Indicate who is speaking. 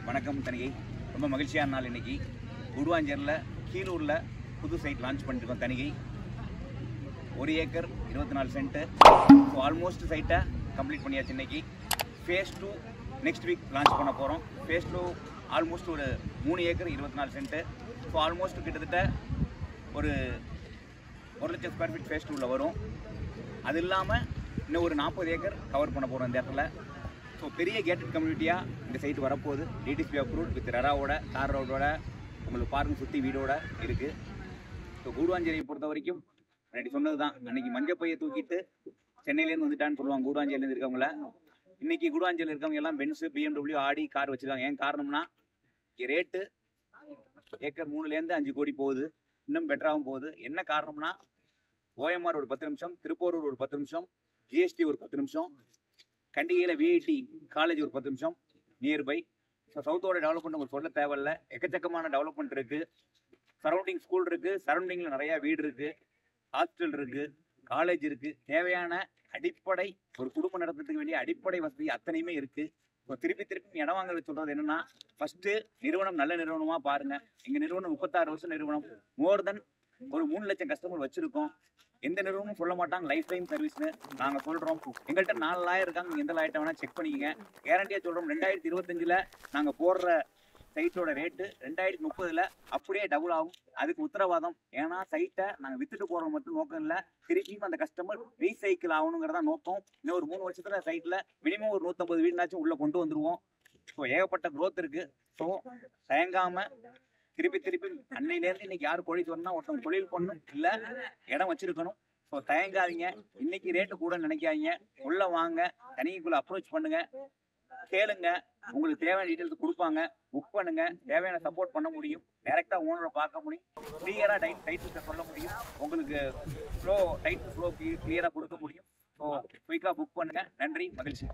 Speaker 1: வணக்கம் தனிகை. ரொம்ப மகிழ்ச்சியான நாள் இன்னைக்கு. குடுவாஞ்சேரியில் கீழூரில் புது சைட் லான்ச் பண்ணிருக்கோம். Thanigai 1 acre 24 send. So almost சைட்டை கம்ப்ளீட் பண்ணியாச்சு. இன்னைக்கு ஃபேஸ் 2 நெக்ஸ்ட் வீக் லான்ச் பண்ண போகிறோம். ஃபேஸ் 2 ஆல்மோஸ்ட் ஒரு 3 ஏக்கர் 24 சென்ட். ஸோ ஆல்மோஸ்ட் கிட்டத்தட்ட ஒரு 1 லட்சம் ஸ்கொயர் ஃபீட் ஃபேஸ் 2ல் வரும். அது இல்லாமல் இன்னும் ஒரு 40 ஏக்கர் கவர் பண்ண போகிறோம் இந்த இடத்துல. ஸோ பெரிய கேட்டட் கம்யூனிட்டியாக இந்த சைட் வரப்போகுது. டிடிசிபி அப்ரூவ்ட் வித் ரெராவோட தார் ரோடோட உங்களுக்கு பார்க்கிங் சுற்றி வீடோட இருக்குது. ஸோ கூடுவாஞ்சேரியை பொறுத்த வரைக்கும் முன்னாடி சொன்னது தான், அன்றைக்கி மஞ்சப்பையை தூக்கிட்டு சென்னையிலேருந்து வந்துட்டான்னு சொல்லுவாங்க கூடுவாஞ்சேரியிலேருந்து இருக்கவங்கள. இன்றைக்கி கூடுவாஞ்சேரியில் இருக்கவங்க எல்லாம் பென்ஸு, BMW, ஆடி கார் வச்சுருக்காங்க. ஏன் காரணம்னா ரேட்டு ஏக்கர் 3லேருந்து 5 கோடி போகுது, இன்னும் பெட்டராகவும் போகுது. என்ன காரணம்னா OMR ஒரு 10 நிமிஷம், திருப்பூரூர் ஒரு 10 நிமிஷம், GST ஒரு 10 நிமிஷம், கண்டிகையில் VIT காலேஜ் ஒரு 10 நிமிஷம் நியர்பை. ஸோ சவுத்தோட டெவலப்மெண்ட் உங்களுக்கு சொல்ல தேவையில்ல. எக்கச்சக்கமான டெவலப்மெண்ட் இருக்குது. சரௌண்டிங் ஸ்கூல் இருக்குது, சரௌண்டிங்கில் நிறையா வீடு இருக்குது, ஹாஸ்டல் இருக்குது, காலேஜ் இருக்குது. தேவையான அடிப்படை ஒரு குடும்பம் நடத்துறதுக்கு வேண்டிய அடிப்படை வசதி அத்தனையுமே இருக்குது. ஸோ திருப்பி இடம் வாங்குறது சொல்கிறது என்னென்னா, ஃபஸ்ட்டு நிறுவனம் நல்ல நிறுவனமாக பாருங்கள். எங்கள் நிறுவனம் 36 வருஷம் நிறுவனம். மோர் தென் ஒரு 3 லட்சம் கஸ்டமர் வச்சுருக்கோம். எந்த நிறுவனமும் சொல்ல மாட்டாங்க லைஃப் டைம் சர்வீஸ்னு. நாங்கள் சொல்கிறோம். எங்கள்கிட்ட 4 லாயர் இருக்காங்க. நீங்கள் எந்த லாயர்ட்ட வேணால் செக் பண்ணிக்கங்க. கேரண்டியாக சொல்கிறோம். 2025 நாங்கள் போடுற சைட்டோட ரேட்டு 2030 அப்படியே டபுள் ஆகும். அதுக்கு உத்தரவாதம். ஏன்னா சைட்டை நாங்கள் வித்துட்டு போகிறது மட்டும் நோக்கம் இல்லை, திருப்பியும் அந்த கஸ்டமர் ரீசைக்கிள் ஆகணுங்கிறதா நோக்கம். இன்னும் ஒரு 3 வருஷத்தில் சைட்டில் மினிமம் ஒரு 150 வீடுனாச்சும் உள்ளே கொண்டு வந்துடுவோம். ஸோ ஏகப்பட்ட க்ரோத் இருக்குது. ஸோ தயங்காமல் திருப்பி அன்னையிலேருந்து இன்னைக்கு யார் கோழி சொன்னா ஒருத்தவங்க தொழில் பண்ணணும், இல்லை இடம் வச்சிருக்கணும். ஸோ தயங்காதீங்க. இன்னைக்கு ரேட்டு கூட நினைக்காதீங்க. உள்ள வாங்க, தனிக்குள்ள அப்ரோச் பண்ணுங்க, கேளுங்க. உங்களுக்கு தேவையான டீட்டெயில்ஸ் கொடுப்பாங்க. புக் பண்ணுங்க. தேவையான சப்போர்ட் பண்ண முடியும். டைரக்டா ஓனரை பார்க்க முடியும். கிளியரா டைட்டில்ஸை சொல்ல முடியும். உங்களுக்கு டைட்டில் ஃப்ளோ கிளியரா கொடுக்க முடியும். ஸோ குயிக்காக புக் பண்ணுங்க. நன்றி, மகிழ்ச்சி.